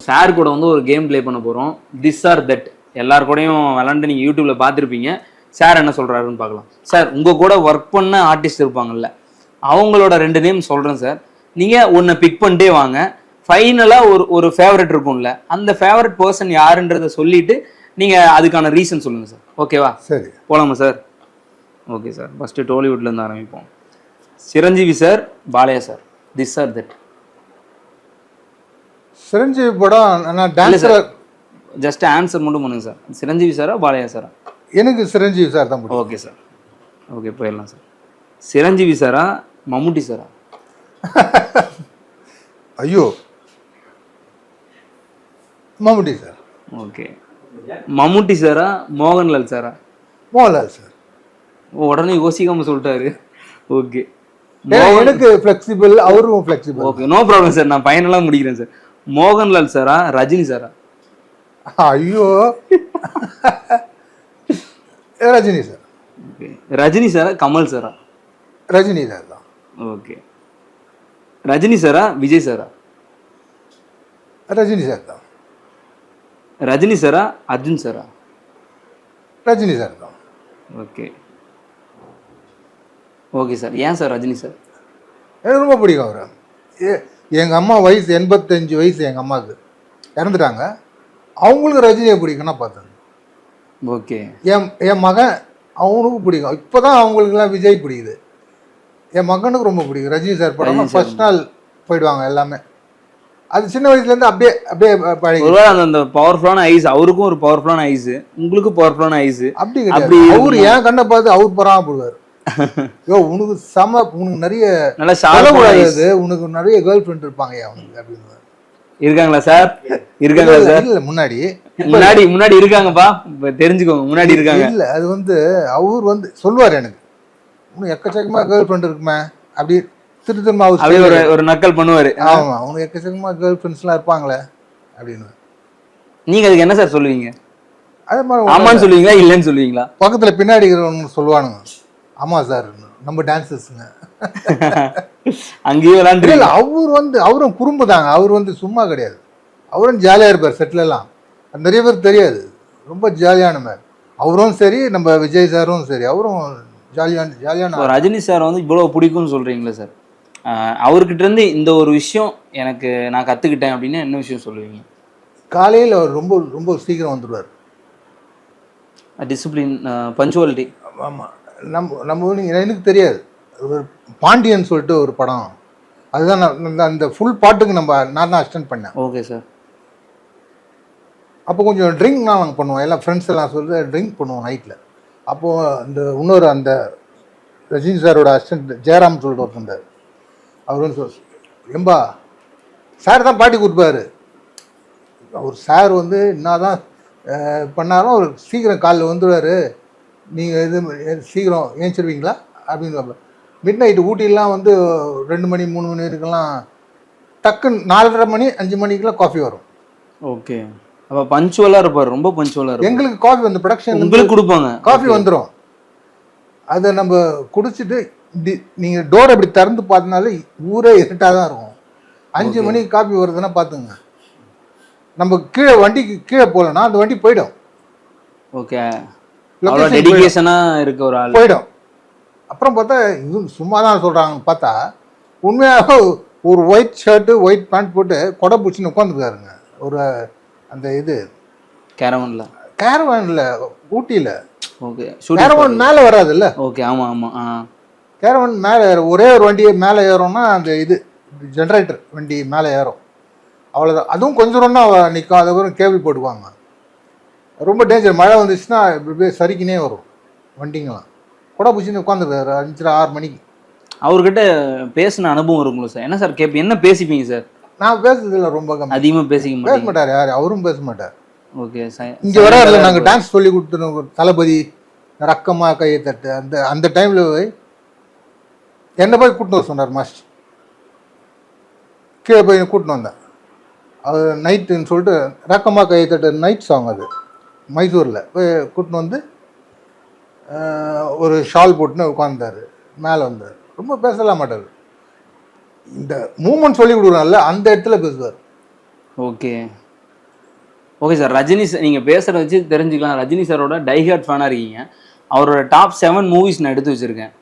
Sir கூட வந்து ஒரு கேம் ப்ளே பண்ண போகிறோம். This are that. எல்லார் கூடயும் விளாண்டு நீங்கள் யூடியூப்ல பார்த்துருப்பீங்க. சார் என்ன சொல்கிறாருன்னு பார்க்கலாம். சார் உங்கள் கூட ஒர்க் பண்ண ஆர்டிஸ்ட் இருப்பாங்கல்ல, அவங்களோட 2 நேம் சொல்கிறேன் சார். நீங்கள் ஒன்றை பிக் பண்ணிட்டே வாங்க. ஃபைனலாக ஒரு ஃபேவரட் இருக்கும்ல, அந்த ஃபேவரட் பர்சன் யாருன்றதை சொல்லிட்டு நீங்கள் அதுக்கான ரீசன் சொல்லுங்கள் சார். ஓகேவா? சரி, போலாமா சார்? Okay sir. ஃபஸ்ட்டு டோலிவுட்லேருந்து ஆரம்பிப்போம். Chiranjeevi sir, Balayya sir. This are that. Chiranjeevi படம் நான் டான்ஸர். ஜஸ்ட் ஆன்சர் மட்டும் பண்ணுங்க சார். சிரஞ்சீவி சாரா பாலையா சாரா? எனக்கு சிரஞ்சீவி சார் தான் பிடிக்கும். Okay sir. ஓகே, போயிடலாம் சார். சிரஞ்சீவி சாரா மம்முட்டி சாரா? ஐயோ, மம்முட்டி சார். ஓகே. மம்முட்டி சாரா மோகன்லால் சாரா? மோகன்லால் சார். உடனே யோசிக்காம சொல்லிட்டாரு. ஓகே, எனக்கு ஃப்ளெக்சிபிள், அவரும் flexible. Okay, no problem sir. நான் ஃபைனலாக முடிக்கிறேன் சார். மோகன்லால் சாரா ரஜினி சாரா? ஐயோ, ரஜினி சார். ஓகே. ரஜினி சாரா கமல் சாரா? ரஜினி சார் தான். ஓகே. ரஜினி சாரா விஜய் சாரா? ரஜினி சார் தான். ரஜினி சாரா அர்ஜுன் சாரா? ரஜினி சார் தான். ஓகே. Okay sir. ஏன் சார் ரஜினி சார்? எனக்கு ரொம்ப பிடிக்கும் அவர். எங்கள் அம்மா வயசு 85 வயசு, எங்கள் அம்மாவுக்கு இறந்துட்டாங்க. அவங்களுக்கு ரஜினியை பிடிக்கும்னா பார்த்தேன். ஓகே. என் மகன் அவனுக்கும் பிடிக்கும். இப்போ தான் அவங்களுக்குலாம் விஜய் பிடிக்குது. என் மகனுக்கு ரொம்ப பிடிக்கும் ரஜினி சார் படம். ஃபர்ஸ்ட் நாள் போயிடுவாங்க எல்லாமே. அது சின்ன வயசுலேருந்து அப்படியே அப்படியே பழகி. அந்த பவர்ஃபுல்லான ஐஸ், அவருக்கும் ஒரு பவர்ஃபுல்லான ஐஸ், உங்களுக்கும் பவர்ஃபுல்லான ஐஸ். அப்படி கிடையாது. அவரு ஏன் கண்ணை பார்த்து அவர் பராம போடுவார். யோ உனக்கு உனக்கு நிறைய செலவுடாது, உனக்கு நிறைய கேர்ள் ஃப்ரெண்ட் இருப்பாங்க அவனுக்கு அப்படின்னு. இருக்காங்களா சார்? இருக்காங்களா சார்? இல்ல, முன்னாடி முன்னாடி இருக்காங்கப்பா, தெரிஞ்சுக்கோங்க. முன்னாடி இருக்காங்க. இல்ல, அது வந்து அவர் வந்து சொல்லுவார், எனக்கு உனக்கு எக்கச்சக்கமா கேர்ள் ஃப்ரெண்ட் இருக்குமே அப்படி திரும்ப ஒரு நக்கல் பண்ணுவாரு. ஆமா, உனக்கு எக்கச்சக்கமா கேர்ள் ஃப்ரெண்ட்ஸ்லாம் இருப்பாங்களே அப்படின்னு. நீங்க அதுக்கு என்ன சார் சொல்லுவீங்க? அதே மாதிரி ஆமான்னு சொல்லுவீங்களா இல்லைன்னு சொல்லுவீங்களா? பக்கத்துல பின்னாடி இருக்கிறவங்க சொல்லுவானுங்க, ஆமா சார் நம்ம டான்சர்ஸுங்க. அங்கேயே விளையாண்டு. அவர் வந்து அவரும் குறும்பு தாங்க. அவர் வந்து சும்மா கிடையாது. அவரும் ஜாலியா இருப்பார். செட்டில் எல்லாம் நிறைய பேர் தெரியாது. ரொம்ப ஜாலியான மேர். அவரும் சரி, நம்ம விஜய் சாரும் சரி, அவரும் ஜாலியான. ரஜினி சார் வந்து இவ்வளவு பிடிக்கும்னு சொல்றீங்களா சார்? அவர்கிட்ட இருந்து இந்த ஒரு விஷயம் எனக்கு நான் கத்துக்கிட்டேன் அப்படின்னா என்ன விஷயம் சொல்லுவீங்க? காலையில் அவர் ரொம்ப ரொம்ப சீக்கிரம் வந்துடுவார். Discipline, punctuality. ஆமாம். நம்ம எனக்கு தெரியாது, ஒரு பாண்டியன் சொல்லிட்டு ஒரு படம், அதுதான் நான் அந்த ஃபுல் பாட்டுக்கு நான் தான் அசிஸ்டன்ட் பண்ணேன். Okay sir. அப்போ கொஞ்சம் ட்ரிங்க்லாம் நாங்கள் பண்ணுவோம், எல்லாம் ஃப்ரெண்ட்ஸ் எல்லாம் சொல்லி ட்ரிங்க் பண்ணுவோம் நைட்டில். அப்போது அந்த இன்னொரு அந்த ரஜினி சாரோட அசிஸ்டன்ட் ஜெயராம் சொல்லிட்டு ஒருத்தந்தார். அவர் வந்து எம்பா சார் தான் பாட்டி கொடுப்பாரு. அவர் சார் வந்து என்ன தான் பண்ணாலும் அவர் சீக்கிரம் காலையில் வந்துடுவார். நீங்கள் இது சீக்கிரம் ஏஞ்சிருவீங்களா அப்படின்னு. மிட் நைட்டு ஊட்டிலாம் வந்து 2 மணி 3 மணி வரைக்கும்லாம் டக்குன்னு 4:30 மணி 5 மணிக்கெலாம் காஃபி வரும். ஓகே. அப்போ பஞ்சுவலாக இருப்பார், ரொம்ப பஞ்சுவலாக இருக்கும். எங்களுக்கு காஃபி வந்து ப்ரொடக்ஷன் உங்களுக்கு கொடுப்பாங்க, காஃபி வந்துடும். அதை நம்ம குடிச்சிட்டு நீங்கள் டோர் அப்படி திறந்து பார்த்தனால ஊரே இருட்டாக தான் இருக்கும். 5 மணிக்கு காஃபி வருதுன்னா பார்த்துங்க. நம்ம கீழே வண்டிக்கு கீழே போகலன்னா அந்த வண்டி போயிடும். ஓகே. டெடிகேஷனாக இருக்க ஒரு ஆள் போயிடும். அப்புறம் பார்த்தா இது சும்மா தான் சொல்கிறாங்கன்னு பார்த்தா உண்மையாக ஒரு ஒயிட் ஷர்ட்டு ஒயிட் பேண்ட் போட்டு கொடை பிடிச்சின்னு உட்காந்துருக்காருங்க. ஒரு அந்த இது கேரவானில் ஊட்டியில். ஓகே. கேரவான் மேலே வராதுல்ல. ஓகே. ஆமாம் ஆமாம். கேரவான் மேலே ஒரே ஒரு வண்டியை மேலே ஏறோம்னா அந்த இது ஜென்ரேட்டர் வண்டி மேலே ஏறும், அவ்வளோதான். அதுவும் கொஞ்சம் ஒன்றா நிற்கும். அதுக்கப்புறம் கேபிள் போட்டுக்குவாங்க. ரொம்ப டேஞ்சர். மழை வந்துச்சுன்னா இப்படி சரிக்கினே வரும் வண்டிங்களாம். கூட பிடிச்சின்னு உட்காந்துருக்காரு 5-6 மணிக்கு. அவர்கிட்ட பேசின அனுபவம் இருக்குங்களா சார்? என்ன சார் என்ன பேசிப்பீங்க சார்? நான் பேசுறதில்ல, ரொம்ப அதிகமாக பேச மாட்டார். யார் அவரும் பேச மாட்டார். ஓகே. இங்கே வராதுல, நாங்கள் டான்ஸ் சொல்லி கொடுத்துருவோம். தளபதி ரக்கமா கையை தட்டு அந்த டைமில் என்னை போய் கூட்டின்னு வர சொன்னார் மாஸ்டர். கீழே போய் கூட்டின்னு வந்தேன். அது நைட்டுன்னு சொல்லிட்டு ரக்கமா கையை தட்டு நைட் சாங், அது மைசூரில் போய் கூட்டின்னு வந்து ஒரு ஷால் போட்டுன்னு உட்காந்தார். மேலே வந்தார். ரொம்ப பேசலாம் மாட்டார். இந்த மூமெண்ட் சொல்லி கொடுக்குறாங்கல்ல அந்த இடத்துல பேசுவார். Okay. Okay sir, Rajini sir நீங்கள் பேசுகிறத வச்சு தெரிஞ்சுக்கலாம், ரஜினி சாரோட டைஹார்ட் ஃபேனாக இருக்கீங்க. அவரோட டாப் 7 மூவிஸ் நான் எடுத்து வச்சிருக்கேன்.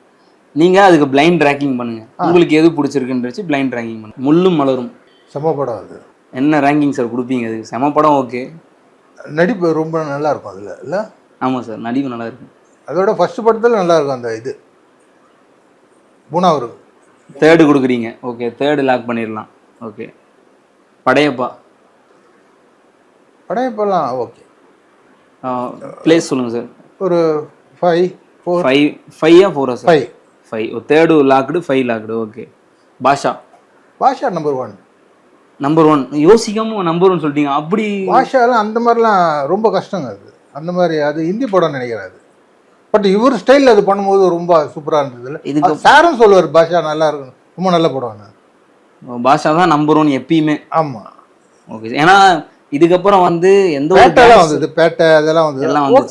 நீங்கள் அதுக்கு பிளைண்ட் ரேங்கிங் பண்ணுங்க, உங்களுக்கு எது பிடிச்சிருக்குன்னு வச்சு பிளைண்ட் ரேங்கிங் பண்ணுங்க. முள்ளும் மலரும் செம படம் அது. என்ன ரேங்கிங் சார் கொடுப்பீங்க அதுக்கு? செம படம், ஓகே. நடிப்பு ரொம்ப நல்லா இருக்கும் அதில் இல்லை? ஆமாம் சார், நடிப்பு நல்லா இருக்கும். அதோட ஃபர்ஸ்ட் படத்தில் நல்லா இருக்கும் அந்த இது. மூணாவது தேர்டு கொடுக்குறீங்க, ஓகே. தேர்டு லாக் பண்ணிடலாம், ஓகே. படையப்பா படையப்பெல்லாம் ஓகே. பிளேஸ் சொல்லுங்கள் சார். ஒரு 5 4 5 4 sir? 5 5. Third locked, 5 locked, okay. Baasha number 1. Number 1 யோசிக்காம நம்பர் 1 சொல்லிட்டீங்க. அப்படி பாஷாலாம் அந்த மாதிரிலாம் ரொம்ப கஷ்டங்க அது. அந்த மாதிரி அது ஹிந்தி படம் நினைக்கிறேன் அது. பட் இவர் ஸ்டைலில் அது பண்ணும்போது ரொம்ப சூப்பராக இருந்தது. இதுக்கு சாரும் சொல்லுவார் பாஷா நல்லா இருக்கும், ரொம்ப நல்ல படம். பாஷா தான் நம்பர் 1 எப்பயுமே. ஆமாம், ஓகே. ஏன்னா இதுக்கப்புறம் வந்து எந்த ஒரு பேட்டெல்லாம் வந்தது, பேட்டை அதெல்லாம் வந்து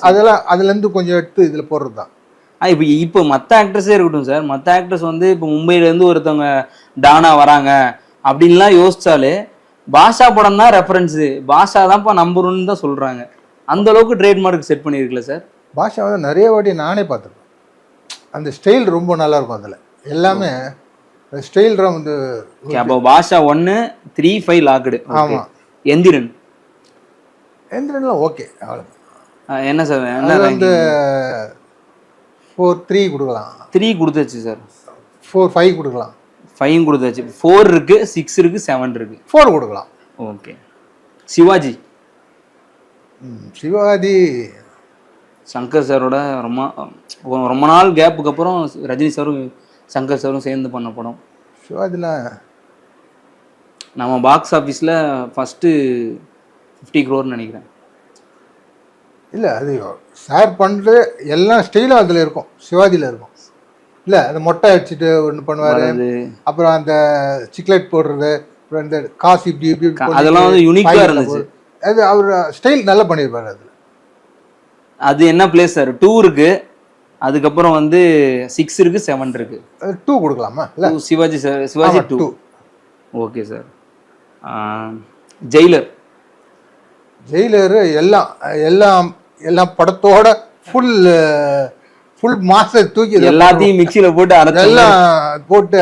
அதெல்லாம் அதுலேருந்து கொஞ்சம் எடுத்து இதில் போடுறது தான். இப்போ மற்ற ஆக்ட்ரஸே இருக்கட்டும் சார், மற்ற ஆக்ட்ரஸ் வந்து இப்போ மும்பையிலேருந்து ஒருத்தவங்க டானா வராங்க அப்படின்லாம் யோசிச்சாலே பாஷா படம் தான் ரெஃபரன்ஸு, பாஷா தான்ப்பா நம்பர் 1 தான் சொல்கிறாங்க. அந்த அளவுக்கு ட்ரேட்மார்க் செட் பண்ணியிருக்கல சார். பாஷா வந்து நிறைய வாட்டி நானே பார்த்துருக்கேன். அந்த ஸ்டைல் ரொம்ப நல்லா இருக்கும் அதில் எல்லாமே. ஸ்டைல் வந்து அப்போ பாஷா 1 3 5 லாக்டு. ஆமாம். எந்திரன்லாம் ஓகே. அவ்வளோ என்ன சார்? என்ன வந்து 4 3 கொடுக்கலாம். 3 கொடுத்தாச்சு சார். 4 5 கொடுக்கலாம். 5 கொடுத்தாச்சு. 4 இருக்கு, 6 இருக்கு, 7 இருக்கு. 4 கொடுக்கலாம். ஓகே. சிவாஜி சங்கர் சாரோட ரொம்ப நாள் கேப்புக்கு அப்புறம் ரஜினி சாரும் சங்கர் சாரும் சேர்ந்து பண்ண படம். சிவாஜியில் நம்ம பாக்ஸ் ஆஃபீஸில் ஃபஸ்ட்டு 50 crore நினைக்கிறேன். இல்லை, அது சார் பண்ணுறது எல்லா ஸ்டைலும் அதில் இருக்கும், சிவாஜியில் இருக்கும். இல்லை, அந்த மொட்டை அடிச்சுட்டு ஒன்று பண்ணுவார், அப்புறம் அந்த சிக்லெட் போடுறது, அப்புறம் இந்த காசு இப்படி இப்படி அதெல்லாம் வந்து யூனிக்காக இருந்துச்சு. அது அவர் ஸ்டைல் நல்லா பண்ணியிருப்பார் அதில். அது என்ன பிளேஸ் சார்? 2 இருக்கு, அதுக்கப்புறம் வந்து 6 இருக்கு, 7 இருக்கு. 2 கொடுக்கலாமா? இல்லை, Sivaji sir, Sivaji 2. Okay sir. Jailer எல்லாம் எல்லாம் எல்லாம் படத்தோட ஃபுல் மாச தூக்கி எல்லாத்தையும் மிக்சியில போட்டு எல்லாம் போட்டு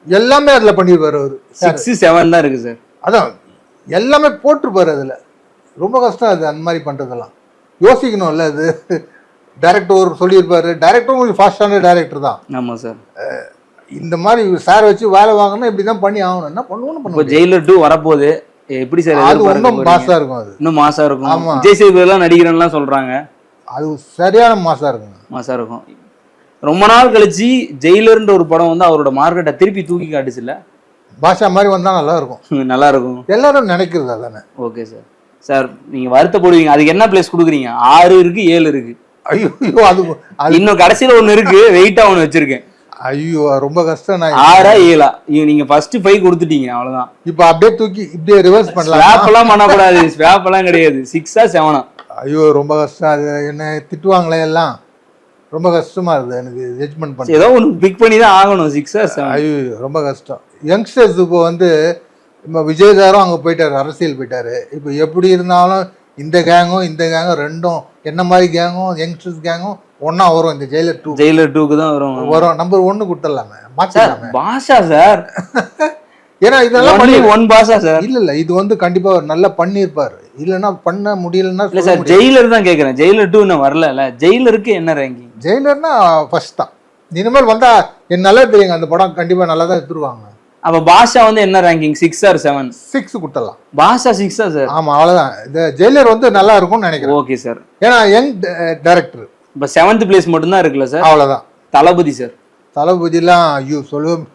எல்லாமே அதில் பண்ணிடுவார் அவர். 6 7 தான் இருக்கு சார். அதான் எல்லாமே போட்டிருப்பாரு அதில். ரொம்ப கஷ்டம் அது, அந்த மாதிரி பண்ணுறதெல்லாம் யோசிக்கணும்ல. அது டைரக்டர் சொல்லியிருப்பாரு, டைரக்டரும் கொஞ்சம் ஃபாஸ்டான டைரக்டர் தான். ஆமாம் சார். இந்த மாதிரி சார் வச்சு வேலை வாங்கணும், இப்படி தான் பண்ணி ஆகணும். என்ன பண்ணுவோன்னு பண்ணுவோம். ஜெயிலர் 2 வரப்போகுது, எப்படி சார்? அது இன்னும் மாசா இருக்கும். அது இன்னும் மாசா இருக்கும். விஜய் சேதுபதி எல்லாம் நடிக்கிறேன்லாம் சொல்றாங்க. அது சரியான மாசா இருக்கும். மாசா இருக்கும். ரொம்ப நாள் கழிச்சு ஜெயிலர்ன்ற ஒரு படம் வந்து அவரோட மார்க்கெட்டை திருப்பி தூக்கி காட்டுச்சுல்ல. பாஷா மாதிரி வந்தா நல்லா இருக்கும். நல்லா இருக்கும், எல்லாரும் நினைக்கிறது அதானே. Okay sir. சார் நீங்க வருத்தப்படுவீங்க, அதுக்கு என்ன பிளேஸ் கொடுக்குறீங்க? 6 இருக்கு, 7 இருக்கு. ஐயோ, அது இன்னும் கடைசியில ஒண்ணு இருக்கு, வெயிட்டா ஒண்ணு வச்சிருக்கேன். ஐயோ, ரொம்ப கஷ்டம். 6 7 நீங்க ஃபர்ஸ்ட் 5 கொடுத்துட்டீங்க, அவ்வளவுதான். இப்ப அப்படியே தூக்கி இப்படியே ரிவர்ஸ் பண்ணலாம். ஸ்வாப் எல்லாம் பண்ணக்கூடாது, ஸ்வாப் எல்லாம் கிடையாது. 6 7. ஐயோ, ரொம்ப கஷ்டம். அது என்ன திட்டுவாங்களே எல்லாம், ரொம்ப கஷ்டமா இருக்குது எனக்கு ஜட்ஜ்மெண்ட் பண்ண. ஏதோ ஒன்று பிக் பண்ணி தான் ஆகணும். 6 7. ஐயோ, ரொம்ப கஷ்டம். யங்ஸ்டர்ஸ் இப்போ வந்து இப்போ விஜய் சாரும் அங்கே போயிட்டாரு, அரசியல் போயிட்டாரு. இப்போ எப்படி இருந்தாலும் இந்த கேங்கும் ரெண்டும் என்ன மாதிரி கேங்கும் யங்ஸ்டர்ஸ் கேங்கும் ஒன்னா வரும். இந்த ஜெயிலர் 2 தான் வரும். நம்பர் 1 கொடுத்துடலாமே, மாத்திடலாமே. பாஷா சார், ஏன்னா இதெல்லாம் ஒன் பாஷா சார். இல்ல இது வந்து கண்டிப்பா நல்லா பண்ணிருப்பாரு. இல்லைன்னா பண்ண முடியலன்னா இல்ல சார், ஜெயிலர் தான் கேட்கறேன். ஜெயிலர் 2 இன்னும் வரல. ஜெயிலருக்கு என்ன ரேங்கிங்? ஜெயிலர்னா ஃபர்ஸ்ட் தான். இனிமேல் வந்தா என்ன நல்லா தெரியுங்க, அந்த படம் கண்டிப்பா நல்லா தான் எடுத்துருவாங்க. அப்ப பாஷா வந்து என்ன ரேங்கிங்? 6 or 7? 6 கொடுத்துடலாம். பாஷா 6 சார்? ஆமா, அவ்வளவுதான். இந்த ஜெயிலர் வந்து நல்லா இருக்கும்னு நினைக்கிறேன். Okay sir. ஏன்னா யங் டைரக்டர். இப்ப 7th பிளேஸ் மட்டும் தான் இருக்குல்ல சார்? அவ்வளவுதான். தளபதி சார். தளபதிலாம் ஐயோ சொல்லுவோம்,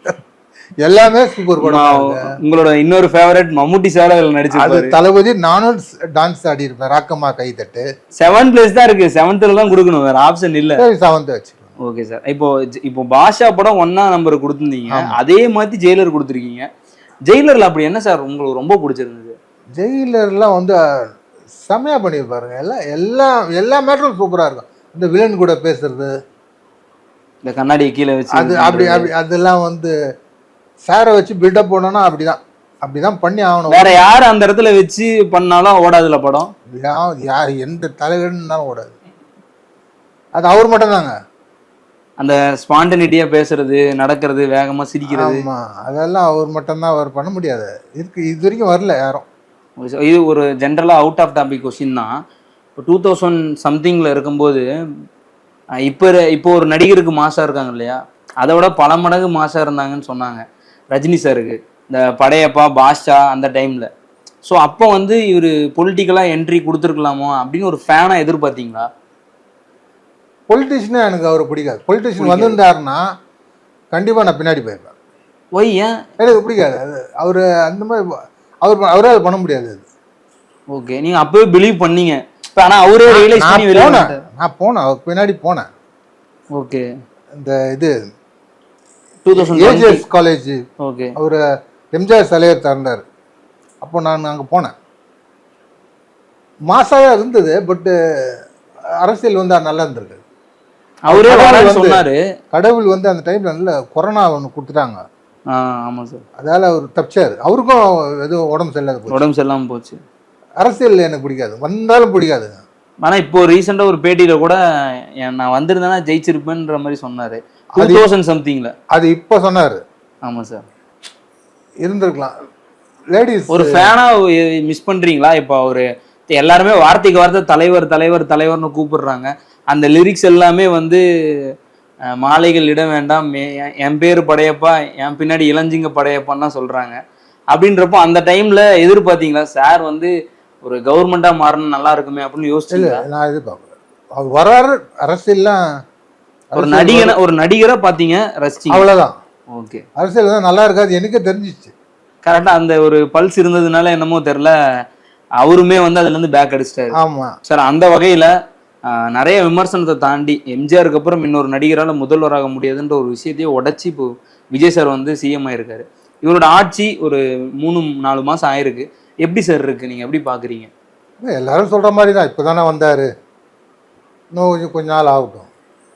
எல்லாமே சூப்பர் படம். உங்களோட இன்னொரு ஃபேவரட் மம்முட்டி சார் அதுல நடிச்சிருக்காரு. தளபதி நானும் டான்ஸ் ஆடி இருப்பேன், ராக்கம்மா கை தட்டு. 7th பிளேஸ் தான் இருக்கு, 7th தான் கொடுக்கணும், வேற ஆப்ஷன் இல்ல. 7th வச்சு. Okay sir. இப்போ பாஷா படம் 1 நம்பர் கொடுத்துருந்தீங்க, அதே மாதிரி ஜெயிலர் கொடுத்துருக்கீங்க. ஜெயிலர்ல அப்படி என்ன சார் உங்களுக்கு ரொம்ப பிடிச்சிருந்தது? ஜெயிலர்லாம் வந்து செமையா பண்ணியிருப்பாருங்க. எல்லா மேட்டரும் சூப்பரா இருக்கும். இந்த வில்லன் கூட பேசுறது, இந்த கண்ணாடியை கீழே வச்சு அது அப்படி அதெல்லாம் வந்து சாரை வச்சு பில்டப் பண்ணோன்னா அப்படிதான். அப்படிதான் பண்ணி ஆகணும். வேற யாரு அந்த இடத்துல வச்சு பண்ணாலும் ஓடாதுல படம். எந்த தலைவர்னாலும் ஓடாது. அது அவர் மட்டும் தாங்க. அந்த ஸ்பான்டனிட்டியா பேசுறது, நடக்கிறது, வேகமா சிரிக்கிறது, ஆமா, அதெல்லாம் அவர் மட்டும்தான். அவர் பண்ண முடியாது. இது வரைக்கும் வரல யாரும். இது ஒரு ஜென்ரலா அவுட் ஆஃப் டாபிக் கொஸ்டின் தான். இப்போ 2000 சம்திங்ல இருக்கும்போது இப்போ ஒரு நடிகருக்கு மாசா இருக்காங்க இல்லையா, அதை விட பல மடங்கு மாசா இருந்தாங்கன்னு சொன்னாங்க ரஜினி சாருக்கு. இந்த படையப்பா, பாஷா அந்த டைம்ல. ஸோ அப்போ வந்து இவர் பொலிட்டிக்கலா என்ட்ரி கொடுத்துருக்கலாமோ அப்படின்னு ஒரு ஃபேனா எதிர்பார்த்தீங்களா? பொலிட்டிஷியனே எனக்கு அவர் பிடிக்காது. பொலிட்டிஷியன் வந்திருந்தாருன்னா கண்டிப்பா நான் பின்னாடி போயிருப்பேன். ஒய் ஏன்? எனக்கு பிடிக்காது அது. அவரு அந்த மாதிரி அவரால் பண்ண முடியாது அது. ஓகே, நீங்க அப்பவே பிலீவ் பண்ணீங்க. ஆனா அவரே ரியலைஸ் பண்ணி நான் போனேன், அவர் பின்னாடி போனேன். ஓகே, இந்த இது 2000 காலேஜ். ஓகே, அவர் எம்ஜிஆர் தலைவர் திறந்தார். அப்போ நான் அங்கே போனேன். மாசாவே இருந்தது. பட் அரசியல் வந்து நல்லா இருந்திருக்கு. அவரே சொன்னாரு. கடவுள் வந்து அந்த டைம்ல நல்ல கொரோனா ஒன்று கொடுத்துட்டாங்க. ஆமா சார். அதால அவர் தப்பிச்சாரு. அவருக்கும் எதுவும் உடம்பு சரியில்லாம போச்சு. அரசியல் எனக்கு பிடிக்காது, வந்தாலும் பிடிக்காது. ஆனா இப்போ ரீசெண்டா ஒரு பேட்டியில கூட நான் வந்திருந்தேன்னா ஜெயிச்சிருப்பேன்ற மாதிரி சொன்னாரு 2000 சம்திங்ல. அது இப்ப சொன்னாரு. ஆமா சார், இருந்திருக்கலாம். லேடிஸ் ஒரு ஃபேனா மிஸ் பண்றீங்களா? இப்போ அவரு எல்லாருமே வார்த்தைக்கு வார்த்தை தலைவர் தலைவர் தலைவர்னு கூப்பிடுறாங்க. அந்த லிரிக்ஸ் எல்லாமே வந்து மாலைகள் இட வேண்டாம், என் பேரு படையப்பா, என் பின்னாடி இளஞ்சிங்க படையப்பான்னு சொல்றாங்க. அப்படின்றப்போ அந்த டைம்ல எதிர்பார்த்தீங்களா சார் வந்து ஒரு கவர்மெண்டா மாறணும் நல்லா இருக்குமே அப்படின்னு யோசிச்சு? நான் எதிர்பார்க்கல. அவர் வராரு அரசியல்லாம். ஒரு நடிகரா பாத்தீங்க, ரசிச்சீங்க, அவ்வளவுதான். ஓகே, அரசியல் தான் நல்லா இருக்காது எனக்கே தெரிஞ்சிச்சு. கரெக்டா அந்த ஒரு பல்ஸ் இருந்ததுனால என்னமோ தெரியல, அவருமே வந்து அதுல இருந்து பேக் அடிச்சிட்டாரு. ஆமா சார், அந்த வகையில நிறைய விமர்சனத்தை தாண்டி எம்ஜிஆருக்கு அப்புறம் இன்னொரு நடிகரால முதல்வராக முடியாதுன்ற ஒரு விஷயத்தையே உடைச்சி இப்போ விஜய் சார் வந்து சிஎம் ஆயிருக்காரு. இவரோட ஆட்சி ஒரு 3-4 மாசம் ஆயிருக்கு. எப்படி சார் இருக்கு, நீங்க எப்படி பாக்குறீங்க? எல்லாரும் சொல்ற மாதிரி தான். இப்போதானே வந்தாரு, இன்னும் கொஞ்ச நாள் ஆகட்டும்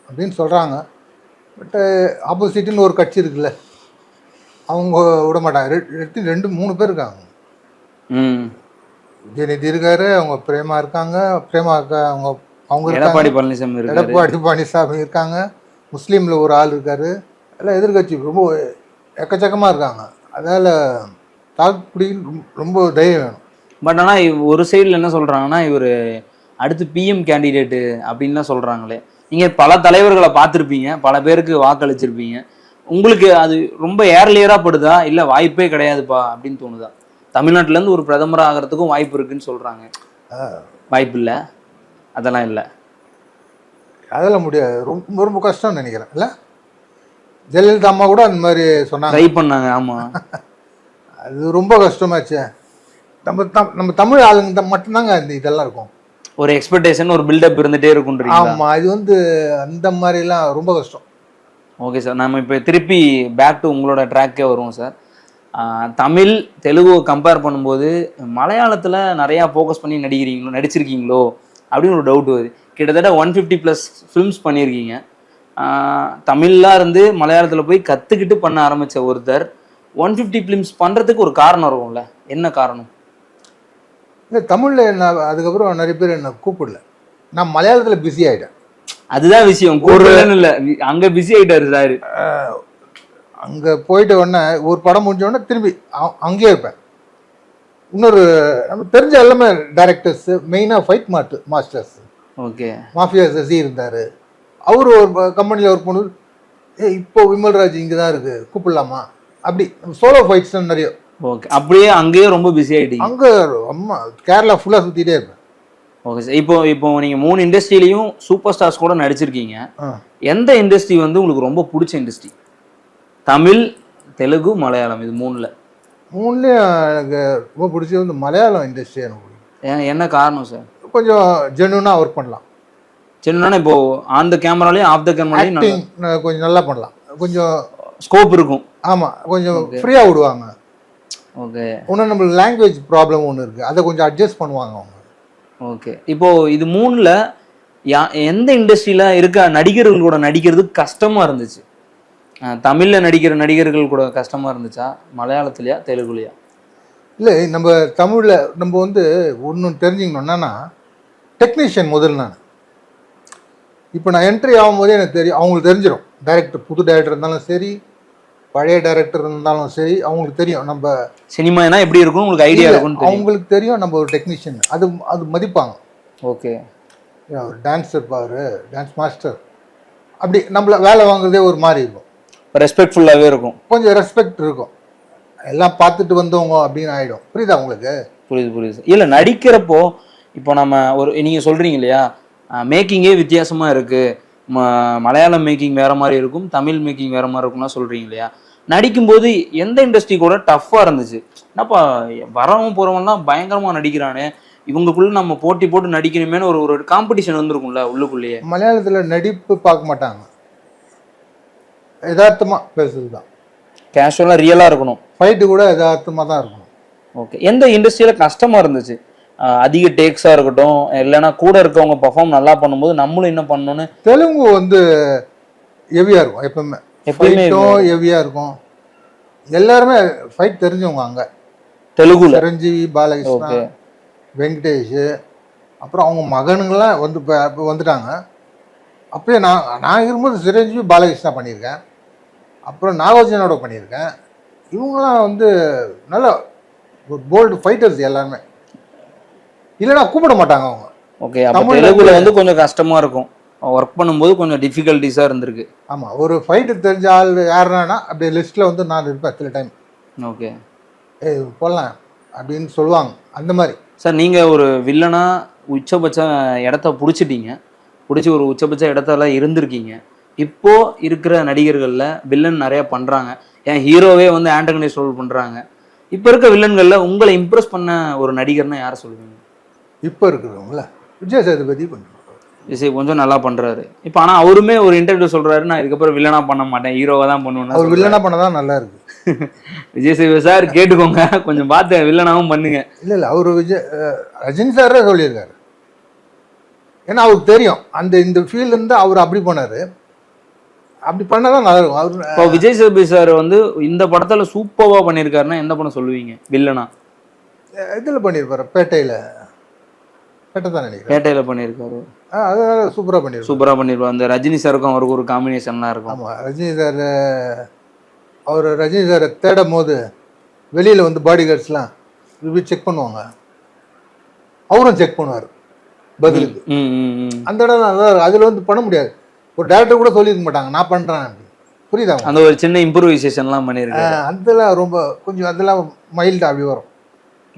அப்படின்னு சொல்றாங்க. பட் ஆப்போசிட்னு ஒரு கட்சி இருக்குல்ல, அவங்க விட மாட்டாங்க. 2-3 பேர் இருக்காங்க. விஜயநிதி இருக்காரு, அவங்க பிரேமா இருக்காங்க, பிரேமா அவங்க எடப்பாடி பழனிசாமி இருக்காங்க, முஸ்லீம்ல ஒரு ஆள் இருக்காரு. எல்லாம் எதிர்கட்சி ரொம்ப எக்கச்சக்கமா இருக்காங்க. அதனால தாக்குப்பிடி ரொம்ப தைரியம் வேணும். பட் ஆனா ஒரு சைடுல என்ன சொல்றாங்கன்னா, இவர் அடுத்து பிஎம் கேண்டிடேட்டு அப்படின்லாம் சொல்றாங்களே. நீங்க பல தலைவர்களை பார்த்துருப்பீங்க, பல பேருக்கு வாக்களிச்சிருப்பீங்க. உங்களுக்கு அது ரொம்ப ஏர்லியரா படுதா, இல்ல வாய்ப்பே கிடையாதுப்பா அப்படின்னு தோணுதா? தமிழ்நாட்டுல இருந்து ஒரு பிரதமர் ஆகிறதுக்கும் வாய்ப்பு இருக்குன்னு சொல்றாங்க. வாய்ப்பு இல்லை, அதெல்லாம் இல்லை, அதெல்லாம் முடியாது. ரொம்ப ரொம்ப கஷ்டம்னு நினைக்கிறேன். இல்லை, ஜெயலலிதா அம்மா கூட அந்த மாதிரி சொன்னாங்க, ட்ரை பண்ணாங்க. ஆமா, அது ரொம்ப கஷ்டமாச்சு. நம்ம தமிழ் ஆளுங்க மட்டும்தாங்க இதெல்லாம் இருக்கும். ஒரு எக்ஸ்பெக்டேஷன், ஒரு பில்டப் இருந்துட்டே இருக்கும். ஆமா, இது வந்து அந்த மாதிரிலாம் ரொம்ப கஷ்டம். ஓகே சார், நம்ம இப்போ திருப்பி பேக் டு உங்களோட ட்ராக்கே வருவோம் சார். தமிழ் தெலுங்கு கம்பேர் பண்ணும்போது மலையாளத்தில் நிறையா ஃபோக்கஸ் பண்ணி நடிச்சிருக்கீங்களோ அப்படின்னு ஒரு டவுட் வருது. கிட்டத்தட்ட 150+ ஃபிலிம்ஸ் பண்ணியிருக்கீங்க. தமிழ்லாம் இருந்து மலையாளத்தில் போய் கற்றுக்கிட்டு பண்ண ஆரம்பித்த ஒருத்தர் 150 ஃபிலிம்ஸ் பண்ணுறதுக்கு ஒரு காரணம் இருக்கும்ல, என்ன காரணம்? இல்லை, தமிழில் என்ன அதுக்கப்புறம் நிறைய பேர் என்ன கூப்பிடல, நான் மலையாளத்தில் பிஸி ஆகிட்டேன். அதுதான் விஷயம், கூடுதல்னு இல்லை, அங்கே பிஸி ஆகிட்டாரு சார். அங்கே போயிட்ட உடனே ஒரு படம் முடிஞ்ச உடனே திரும்பி அங்கேயே இருப்பேன். இன்னொரு நம்ம தெரிஞ்ச எல்லாமே டைரக்டர்ஸ், மெயினாக fight masters. Okay, mafia Sasi இருந்தார், அவர் ஒரு கம்பெனியில் ஒர்க் பண்ணுவது. இப்போ விமல்ராஜ் இங்கே தான் இருக்குது, கூப்பிடலாமா? அப்படி சோலோ ஃபைட்ஸ் நிறைய. ஓகே, அப்படியே அங்கேயே ரொம்ப பிஸி ஆகிட்டீங்க. அங்கே அம்மா கேரளா ஃபுல்லாக சுற்றிட்டே இருப்பேன். ஓகே சார், இப்போ நீங்கள் 3 இண்டஸ்ட்ரியிலையும் சூப்பர் ஸ்டார்ஸ் கூட நடிச்சிருக்கீங்க. எந்த இண்டஸ்ட்ரி வந்து உங்களுக்கு ரொம்ப பிடிச்ச இண்டஸ்ட்ரி? தமிழ், தெலுங்கு, மலையாளம், இது 3லையும் எனக்கு ரொம்ப பிடிச்சது வந்து மலையாளம் இண்டஸ்ட்ரி. எனக்கு பிடிக்கும். என்ன காரணம் சார்? கொஞ்சம் ஜென்யூனாக ஒர்க் பண்ணலாம். ஜென்யூனாக இப்போ ஆன் த கேமராலையும் ஆஃப் த கேமராலையும் கொஞ்சம் நல்லா பண்ணலாம், கொஞ்சம் ஸ்கோப் இருக்கும். ஆமாம், கொஞ்சம் ஃப்ரீயாக விடுவாங்க. ஓகே, இன்னும் நம்மளுக்கு லாங்குவேஜ் ப்ராப்ளம் ஒன்று இருக்குது, அதை கொஞ்சம் அட்ஜஸ்ட் பண்ணுவாங்க அவங்க. ஓகே, இப்போ இது 3ல் எந்த இண்டஸ்ட்ரியில் இருக்க நடிகர்கள் கூட நடிக்கிறது கஷ்டமாக இருந்துச்சு? தமிழில் நடிக்கிற நடிகர்கள் கூட கஷ்டமாக இருந்துச்சா, மலையாளத்துலையா, தெலுங்குலையா? இல்லை நம்ம தமிழில் நம்ம வந்து ஒன்று தெரிஞ்சுக்கணுன்னா டெக்னீஷியன் முதல் நான் இப்போ நான் என்ட்ரி ஆகும்போதே எனக்கு தெரியும், அவங்களுக்கு தெரிஞ்சிடும். டைரக்டர், புது டைரக்டர் இருந்தாலும் சரி, பழைய டைரக்டர் இருந்தாலும் சரி, அவங்களுக்கு தெரியும் நம்ம சினிமானா எப்படி இருக்கும் உங்களுக்கு ஐடியா இருக்கும், அவங்களுக்கு தெரியும் நம்ம ஒரு டெக்னீஷியன். அது மதிப்பாங்க. ஓகே, டான்ஸர் பாரு, டான்ஸ் மாஸ்டர், அப்படி நம்மள வேலை வாங்குறதே ஒரு மாதிரி இருக்கும், ரெஸ்பெக்ட்ஃபுல்லாகவே இருக்கும், கொஞ்சம் ரெஸ்பெக்ட் இருக்கும். எல்லாம் பார்த்துட்டு வந்தவங்க அப்படின்னு ஆகிடும். புரியுதா உங்களுக்கு? புரியுது. இல்லை நடிக்கிறப்போ இப்போ நம்ம ஒரு நீங்கள் சொல்கிறீங்க இல்லையா, மேக்கிங்கே வித்தியாசமாக இருக்குது, மலையாளம் மேக்கிங் வேறு மாதிரி இருக்கும், தமிழ் மேக்கிங் வேறு மாதிரி இருக்கும்னா சொல்கிறீங்க இல்லையா. நடிக்கும்போது எந்த இண்டஸ்ட்ரி கூட டஃப்பாக இருந்துச்சு? என்னப்பா வரவும் போகிறவங்கலாம் பயங்கரமாக நடிக்கிறானே, இவங்களுக்குள்ள நம்ம போட்டி போட்டு நடிக்கணுமேனு ஒரு காம்படிஷன் வந்துருக்கும்ல உள்ளுக்குள்ளேயே. மலையாளத்தில் நடிப்பு பார்க்க மாட்டாங்க, யதார்த்தமாக பேசுறது தான், கேஷுவலாக ரியலாக இருக்கணும். ஃபைட்டு கூட யதார்த்தமாக தான் இருக்கணும். ஓகே, எந்த இண்டஸ்ட்ரியில் கஷ்டமாக இருந்துச்சு? அதிக டேக்ஸாக இருக்கட்டும், இல்லைன்னா கூட இருக்கவங்க பர்ஃபார்ம் நல்லா பண்ணும்போது நம்மளும் என்ன பண்ணணும்னு. தெலுங்கு வந்து ஹெவியாக இருக்கும், எப்பவுமே ஹெவியாக இருக்கும். எல்லாருமே ஃபைட் தெரிஞ்சவங்க அங்கே தெலுங்கு. சிரஞ்சீவி, பாலகிருஷ்ணா, வெங்கடேஷ், அப்புறம் அவங்க மகனுங்களாம் இப்போ வந்துட்டாங்க. அப்பயே நான் இருக்கும்போது சிரஞ்சீவி, பாலகிருஷ்ணா பண்ணியிருக்கேன், அப்புறம் நாகார்ஜுனோட பண்ணியிருக்கேன். இவங்களாம் வந்து நல்ல ஒரு போல்டு ஃபைட்டர்ஸ் எல்லாருமே, இல்லைன்னா கூப்பிட மாட்டாங்க அவங்க. ஓகே, அப்போ தெலுங்குல வந்து கொஞ்சம் கஷ்டமா இருக்கும் ஒர்க் பண்ணும்போது, கொஞ்சம் டிஃபிகல்ட்டிஸாக இருந்திருக்கு. ஆமாம், ஒரு ஃபைட்டு தெரிஞ்ச ஆள் யாருன்னா அப்படியே லிஸ்ட்டில் வந்து நான் இருப்பேன் சில டைம். ஓகே, போடலாம் அப்படின்னு சொல்லுவாங்க, அந்த மாதிரி. சார் நீங்கள் ஒரு வில்லனா உச்சபட்ச இடத்த பிடிச்சிட்டீங்க, பிடிச்சி ஒரு உச்சபட்ச இடத்தெல்லாம் இருந்திருக்கீங்க. இப்போ இருக்கிற நடிகர்களில் வில்லன் நிறைய பண்ணுறாங்க, என் ஹீரோவே வந்து ஆண்டகனிஸ்ட் ரோல் பண்ணுறாங்க. இப்போ இருக்க வில்லன்களில் உங்களை இம்ப்ரெஸ் பண்ண ஒரு நடிகர்னா யாரை சொல்லுவீங்க? இப்போ இருக்கிறவங்கள விஜய் சேதுபதி பண்ணுறாரு, விஜய் கொஞ்சம் நல்லா பண்ணுறாரு இப்போ. ஆனால் அவருமே ஒரு இன்டர்வியூ சொல்கிறாரு, நான் இதுக்கப்புறம் வில்லனாக பண்ண மாட்டேன், ஹீரோவாக தான் பண்ணுவேன். அவர் வில்லனாக பண்ண தான் நல்லா இருக்கு. விஜய் சேதுபதி சார் கேட்டுக்கோங்க, கொஞ்சம் பார்த்து வில்லனாகவும் பண்ணுங்க. இல்லை அவர் ரஜினி சாரே சொல்லியிருக்காரு. ஏன்னா அவருக்கு தெரியும் இந்த ஃபீல்டு இருந்து அவர் அப்படி பண்ணார், அப்படி பண்ணாதான் நல்லா இருக்கும். அவர் இப்போ விஜய் சேதுபதி சார் வந்து இந்த படத்துல சூப்பராக பண்ணியிருக்காருன்னா எந்த படம் சொல்லுவீங்க வில்லனா? இதில் பண்ணியிருப்பாரு, பேட்டை தான் நினைக்கிறேன், பேட்டையில் பண்ணியிருக்காரு. அதனால சூப்பராக பண்ணியிருப்பாரு. அந்த ரஜினி சாருக்கும் அவருக்கு ஒரு காம்பினேஷன்லாம் இருக்கும். ஆமாம், ரஜினி சாரை தேடும் போது வெளியில் வந்து பாடி கார்ட்ஸ்லாம் இப்படி செக் பண்ணுவாங்க, அவரும் செக் பண்ணுவார் பதிலுக்கு. அந்த இடம் நல்லா அதில் வந்து பண்ண முடியாது, ஒரு டேரக்டர் கூட சொல்லியிருக்க மாட்டாங்க நான் பண்ணுறேன் அப்படி. புரியுதா? அந்த ஒரு சின்ன இம்ப்ரூவைசேஷன்லாம் பண்ணியிருக்காங்க, அதெல்லாம் ரொம்ப கொஞ்சம் அதெல்லாம் மைல்டு அப்படி வரும்.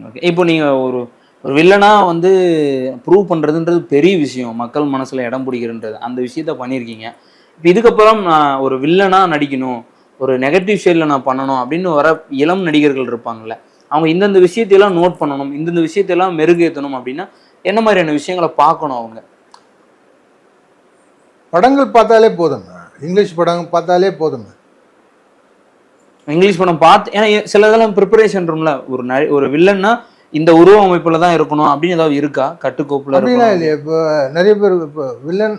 ஓகே, இப்போ நீங்கள் ஒரு வில்லனா வந்து ப்ரூவ் பண்ணுறதுன்றது பெரிய விஷயம், மக்கள் மனசில் இடம் பிடிக்கிறன்றது, அந்த விஷயத்த பண்ணியிருக்கீங்க. இப்போ இதுக்கப்புறம் நான் ஒரு வில்லனா நடிக்கணும், ஒரு நெகட்டிவ் ஷேடில் நான் பண்ணணும் அப்படின்னு வர இளம் நடிகர்கள் இருப்பாங்கல்ல, அவங்க இந்தந்த விஷயத்தையெல்லாம் நோட் பண்ணணும், இந்தந்த விஷயத்தையெல்லாம் மெருகேற்றணும் அப்படின்னா என்ன மாதிரியான விஷயங்களை பார்க்கணும்? அவங்க படங்கள் பார்த்தாலே போதுங்க, இங்கிலீஷ் படம் பார்த்தாலே போதுங்க. இங்கிலீஷ் படம் பார்த்து, ஏன்னா சில இதெல்லாம் ப்ரிப்பரேஷன் ரூம்ல ஒரு வில்லன்னா இந்த உருவ அமைப்புல தான் இருக்கணும் அப்படின்னு ஏதாவது இருக்கா கட்டுக்கோப்புல? அப்படிலாம் இல்லையா? இப்போ நிறைய பேர் இப்போ வில்லன்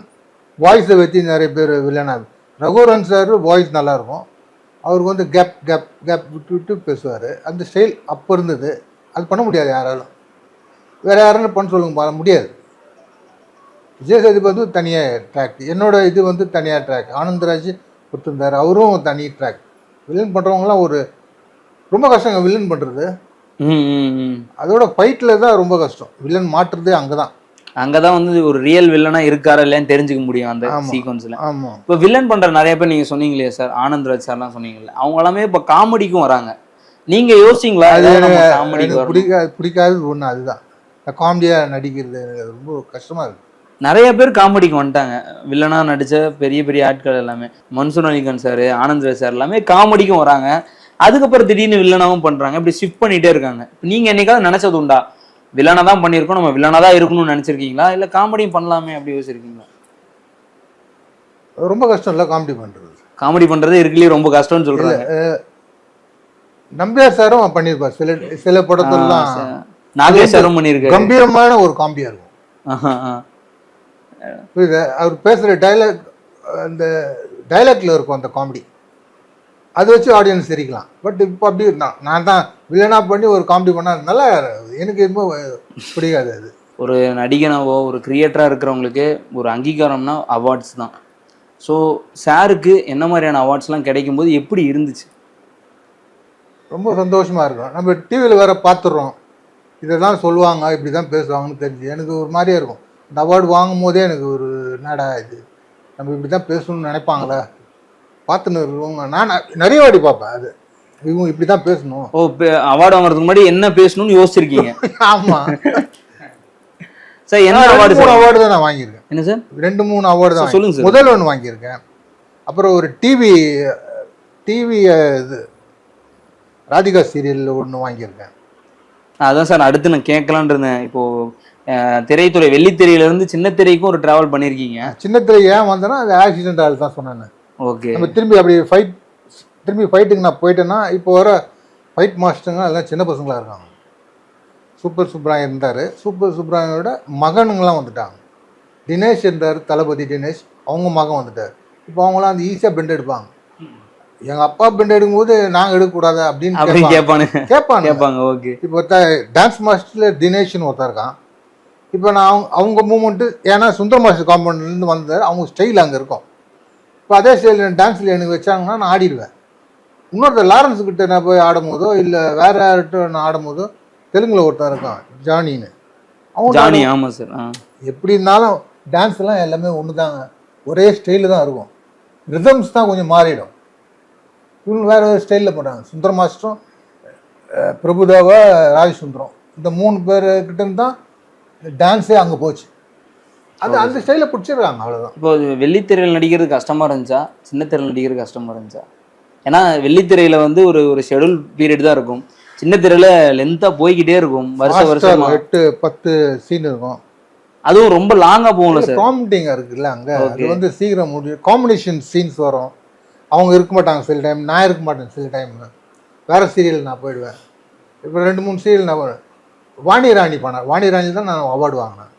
வாய்ஸை வச்சு நிறைய பேர் வில்லனாக. ரகுவரன் சார் வாய்ஸ் நல்லா இருக்கும், அவருக்கு வந்து கேப் கேப் கேப் விட்டு விட்டு பேசுவார், அந்த ஸ்டைல் அப்போ இருந்தது. அது பண்ண முடியாது யாராலும், வேறு யாரும் பண்ண சொல்லுங்க, முடியாது. விஜய் சேதுபதி தனியாக ட்ராக், என்னோட இது வந்து தனியாக ட்ராக், ஆனந்தராஜ் கொடுத்துருந்தார், அவரும் தனி ட்ராக். வில்லன் பண்ணுறவங்களாம் ரொம்ப கஷ்டங்க வில்லன் பண்ணுறது. அதோட ஃபைட்டில் தான் ரொம்ப கஷ்டம், வில்லன் மாற்றுறதே அங்கே தான் வந்து ஒரு ரியல் வில்லனா இருக்காரா இல்லையான்னு தெரிஞ்சுக்க முடியும் அந்த சீக்வன்ஸில். ஆமாம், இப்போ வில்லன் பண்ணுற நிறைய பேர் நீங்கள் சொன்னீங்களே சார், ஆனந்த்ராஜ் சார்லாம் சொன்னீங்களே, அவங்க எல்லாமே இப்போ காமெடிக்கும் வராங்க. நீங்கள் யோசிச்சிங்களா? பிடிக்காது ஒன்று அதுதான், காமெடியாக நடிக்கிறது ரொம்ப கஷ்டமாக இருக்குது. நிறைய பேர் காமெடிக்கு வந்துட்டாங்க, வில்லனா நடித்த பெரிய பெரிய ஆட்கள் எல்லாமே, மன்சூர் அலிகான் சார், ஆனந்த்ராஜ் சார் எல்லாமே காமெடிக்கும் வராங்க, அதுக்கப்புறம் திடீர்னு வில்லனாவும் பண்றாங்க, இப்படி ஷிஃப்ட் பண்ணிட்டே இருக்காங்க. நீங்க என்னைக்காவது நினைச்சது உண்டா வில்லனா தான் பண்ணியிருக்கோம், நம்ம வில்லனா தான் இருக்கணும்னு நினைச்சிருக்கீங்களா, இல்லை காமெடியும் பண்ணலாமே அப்படி யோசிச்சிருக்கீங்களா? ரொம்ப கஷ்டம் இல்லை காமெடி பண்ணுறது, காமெடி பண்ணுறது இருக்குல்லையே ரொம்ப கஷ்டம்னு சொல்றாங்க. நம்பியார் சாரும் பண்ணியிருப்பார், சில படத்துலாம் நாகேஷ் சாரும் பண்ணியிருக்காரு, கம்பீரமான ஒரு காமெடியாக இருக்கும். புரியுது? அவர் பேசுகிற டைலாக், அந்த டைலாக்ல இருக்கும் அந்த காமெடி. அது வச்சு ஆடியன்ஸ் சிரிக்கலாம். பட் இப்போ அப்படி நான் தான் வில்லனா பண்ணி ஒரு காமெடி பண்ணாதனால எனக்கு எதுவும் பிடிக்காது. அது ஒரு நடிகனாவோ ஒரு கிரியேட்டராக இருக்கிறவங்களுக்கு ஒரு அங்கீகாரம்னா அவார்ட்ஸ் தான். ஸோ சாருக்கு என்ன மாதிரியான அவார்ட்ஸ்லாம் கிடைக்கும்போது எப்படி இருந்துச்சு? ரொம்ப சந்தோஷமாக இருக்கும். நம்ம டிவியில் வேறு பார்த்துடுறோம், இதை தான் சொல்லுவாங்க, இப்படி தான் பேசுவாங்கன்னு தெரிஞ்சு எனக்கு ஒரு மாதிரியே இருக்கும். இந்த அவார்டு வாங்கும் போதே எனக்கு ஒரு என்னடா இது, நம்ம இப்படி தான் பேசணும்னு நினைப்பாங்களே பார்த்துன்னு இருக்கவங்க. நான் நிறைய வாட்டி பார்ப்பேன், அது இவங்க இப்படி தான் பேசணும். ஓ, அவார்டு வாங்குறதுக்கு முன்னாடி என்ன பேசணும்னு யோசிச்சிருக்கீங்க? ஆமாம் சார், என்ன அவார்டு? 3 அவார்டு தான் நான் வாங்கியிருக்கேன். என்ன சார்? 2-3 அவார்டு தான். சொல்லுங்க சார். முதல் ஒன்று வாங்கியிருக்கேன், அப்புறம் ஒரு டிவி இது ராதிகா சீரியலில் ஒன்று வாங்கியிருக்கேன். அதான் சார் அடுத்து நான் கேட்கலான் இருந்தேன். இப்போ திரைத்துறை வெள்ளித்திரையிலேருந்து சின்ன திரைக்கும் ஒரு டிராவல் பண்ணியிருக்கீங்க. சின்ன திரை ஏன் வந்தேன்னா அது ஆக்சிடென்ட் ஆள் தான் சொன்னேன். ஓகே. நம்ம திரும்பி அப்படி திரும்பி ஃபைட்டுக்கு நான் போயிட்டேன்னா இப்போ வர ஃபைட் மாஸ்டருங்க எல்லாம் சின்ன பசங்களாக இருக்காங்க. சூப்பர் சுப்ராயன் இருந்தார், சூப்பர் சுப்ராயனோட மகனுங்களாம் வந்துட்டாங்க. தினேஷ் இருந்தார், தளபதி தினேஷ், அவங்க மகன் வந்துட்டார். இப்போ அவங்களாம் அந்த ஈஸியாக பெண்ட் எடுப்பாங்க. எங்கள் அப்பா பெண்ட் எடுக்கும்போது நாங்கள் எடுக்கக்கூடாது அப்படின்னு கேட்பாங்க. ஓகே. இப்போ டான்ஸ் மாஸ்டரில் தினேஷ்னு ஒருத்தர் இருக்கான். இப்போ நான் அவங்க மூமெண்ட்டு, ஏன்னா சுந்தர் மாஸ்டர் காம்பவுண்ட்லேருந்து வந்தார், அவங்க ஸ்டைல் அங்கே இருக்கும். இப்போ அதே ஸ்டைல் டான்ஸில் எனக்கு வச்சாங்கன்னா நான் ஆடிடுவேன். இன்னொருத்தர் லாரன்ஸ் கிட்ட நான் போய் ஆடும் போதோ இல்லை வேற யார்கிட்ட நான் ஆடும் போதோ, தெலுங்குல ஒருத்தர் இருக்கான் ஜானின்னு, ஜானி. ஆமாம் சார். எப்படி இருந்தாலும் டான்ஸ்லாம் எல்லாமே ஒன்று தாங்க, ஒரே ஸ்டைலில் தான் இருக்கும். ரிதம்ஸ் தான் கொஞ்சம் மாறிடும். இவங்க வேறு வேறு ஸ்டைலில் போட்டாங்க. சுந்தர் மாஸ்டரும் பிரபுதேவா ராஜசுந்தரம் இந்த 3 பேர்கிட்ட தான் டான்ஸே அங்கே போச்சு. அது அந்த ஸ்டைலில் பிடிச்சிருக்காங்க, அவ்வளோதான். இப்போ வெள்ளித்திரையில் நடிக்கிறது கஷ்டமாக இருந்துச்சா, சின்ன திரையில் நடிக்கிறது கஷ்டமாக இருந்துச்சா? ஏன்னா வெள்ளித்திரையில் வந்து ஒரு ஷெடியூல் பீரியட் தான் இருக்கும், சின்ன திரையில் லென்த்தாக போய்கிட்டே இருக்கும். வருஷம் 8-10 சீன் இருக்கும். அதுவும் ரொம்ப லாங்காக போகல சார். காமெடிங்காக இருக்குல்ல அங்கே, அது வந்து சீக்கிரம் முடியும். காம்பினேஷன் சீன்ஸ் வரும், அவங்க இருக்க மாட்டாங்க சில டைம், நான் இருக்க மாட்டேன் சில டைம். வேறு சீரியல் நான் போயிடுவேன். இப்போ 2-3 சீரியல் நான் வாணி ராணி பண்ணேன். வாணி ராணி தான் நான் அவார்டு வாங்கினேன்.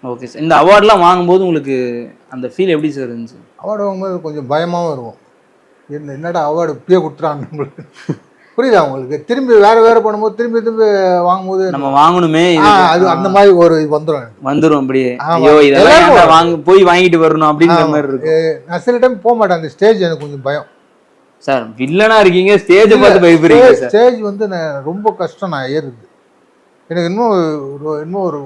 Okay sir. இந்த அவார்ட்லாம் வாங்கும்போது உங்களுக்கு அந்த ஃபீல் எப்படி சார் இருந்துச்சு? அவார்டு வாங்கும்போது கொஞ்சம் பயமாகவும் இருக்கும். என்னடா அவார்டு இப்பயே கொடுத்துறாங்க உங்களுக்கு, புரியுதா உங்களுக்கு? திரும்பி வேறு பண்ணும்போது திரும்பி வாங்கும்போது நம்ம வாங்கணுமே, அது அந்த மாதிரி ஒரு வந்துடும் அப்படியே. ஐயோ இதெல்லாம் போய் வாங்கிட்டு வரணும் அப்படிங்கிற மாதிரி இருக்கு. நான் சில டைம் போக மாட்டேன், அந்த ஸ்டேஜ் எனக்கு கொஞ்சம் பயம். சார் வில்லனா இருக்கீங்க, ஸ்டேஜ் பார்த்து பயப்படுறீங்க சார். ஸ்டேஜ் வந்து ரொம்ப கஷ்டம், நான் ஏறுது எனக்கு இன்னும் ஒரு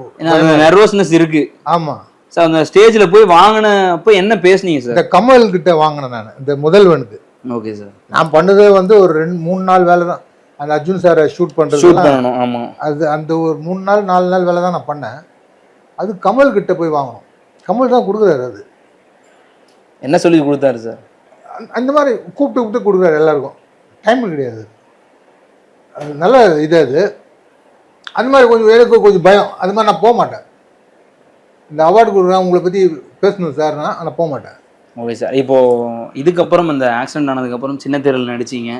நர்வஸ்னஸ் இருக்கு. ஆமா சார். அந்த ஸ்டேஜ்ல போய் வாங்கினப்போ என்ன பேசுனீங்க சார்? இந்த கமல் கிட்ட வாங்கினேன் நான், இந்த முதல்வனுக்கு. Okay sir. நான் பண்ணதே வந்து ஒரு 2-3 நாள் வேலை தான். அந்த அர்ஜுன் சாரை ஷூட் பண்ணணும். ஆமாம், அது அந்த ஒரு 3 நாள் 4 நாள் வேலை தான் நான் பண்ணேன். அது கமல் கிட்ட போய் வாங்கணும். கமல் தான் கொடுக்குறாரு. அது என்ன சொல்லி கொடுத்தாரு சார்? அந்த மாதிரி கூப்பிட்டு கொடுக்குறாரு எல்லாருக்கும். டைம் கிடையாது, அது நல்ல இது. அது அந்த மாதிரி கொஞ்சம் எனக்கு கொஞ்சம் பயம். அது மாதிரி நான் போக மாட்டேன். இந்த அவார்டு கொடுக்குறேன் உங்களை பற்றி பேசணும் சார்னா நான் போக மாட்டேன். Okay sir. இப்போது இதுக்கப்புறம் இந்த ஆக்சிடென்ட் ஆனதுக்கப்புறம் சின்ன திரையில் நடிச்சிங்க,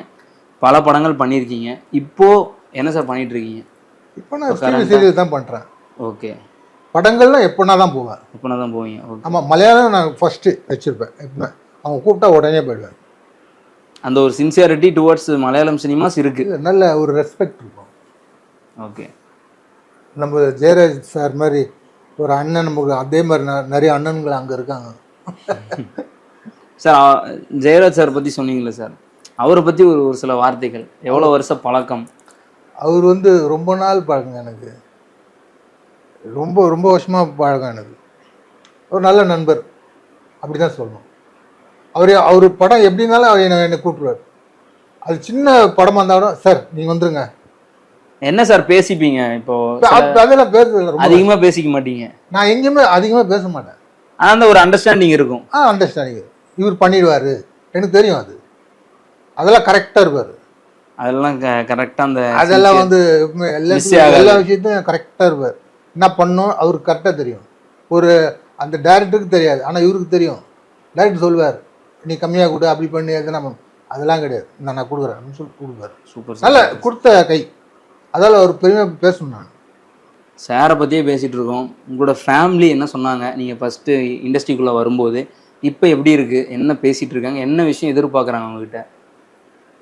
பல படங்கள் பண்ணியிருக்கீங்க. இப்போது என்ன சார் பண்ணிட்டு இருக்கீங்க? இப்போ நான் சீரியல் தான் பண்ணுறேன். ஓகே. படங்கள்லாம் எப்போனா தான் போவேன். எப்போனா தான் போவீங்க? ஓகே. ஆமாம், மலையாளம் நான் ஃபஸ்ட்டு வச்சுருப்பேன். எப்போ அவங்க கூப்பிட்டா உடனே போயிடுவேன். அந்த ஒரு சின்சியாரிட்டி டுவர்ட்ஸ் மலையாளம் சினிமாஸ் இருக்குது, நல்ல ஒரு ரெஸ்பெக்ட் இருக்கும். ஓகே. நம்ம ஜெயராஜ் சார் மாதிரி ஒரு அண்ணன், நமக்கு அதே மாதிரி நிறைய அண்ணன்கள் அங்கே இருக்காங்க. சார் ஜெயராஜ் சார் பற்றி சொன்னீங்களே சார், அவரை பற்றி ஒரு சில வார்த்தைகள். எவ்வளோ வருஷ பழக்கம்? அவர் வந்து ரொம்ப நாள் பழக்கம் எனக்கு, ரொம்ப வருஷமாக பழக்கம் எனக்கு. ஒரு நல்ல நண்பர் அப்படி தான் சொல்லணும். அவர் படம் எப்படின்னாலும் அவர் என்னை கூப்பிடுவார். அது சின்ன படமாக இருந்தாலும் சார் நீங்கள் வந்துருங்க. என்ன சார் பேசிப்பீங்க? இப்போ அதெல்லாம் பேசுறது அதிகமாக பேசிக்க மாட்டீங்க? நான் எங்கேயுமே அதிகமாக பேச மாட்டேன். அந்த ஒரு அண்டர்ஸ்டாண்டிங் இருக்கும். அண்டர்ஸ்டாண்டிங் இவர் பண்ணிடுவார், எனக்கு தெரியும். அதெல்லாம் கரெக்டாக இருப்பார். அதெல்லாம் கரெக்டாக அதெல்லாம் வந்து எல்லா விஷயத்தையும் கரெக்டாக இருப்பார். என்ன பண்ணணும் அவருக்கு கரெக்டாக தெரியும். அந்த டைரக்டருக்கு தெரியாது, ஆனால் இவருக்கு தெரியும். டைரக்டர் சொல்லுவார் நீ கம்மியாக கொடு, அப்படி பண்ணி எதுனா. அதெல்லாம் கிடையாது, நான் கொடுக்குறேன் அப்படின்னு சொல்லி கொடுப்பாரு. சூப்பர். நல்ல கொடுத்த கை. அதால் அவர் பெருமையாக பேசணும். நான் சாரை பற்றியே பேசிகிட்டு இருக்கோம். உங்களோட ஃபேமிலி என்ன சொன்னாங்க நீங்கள் ஃபஸ்ட்டு இண்டஸ்ட்ரிக்குள்ளே வரும்போது? இப்போ எப்படி இருக்குது? என்ன பேசிகிட்டு இருக்காங்க? என்ன விஷயம் எதிர்பார்க்குறாங்க அவங்ககிட்ட?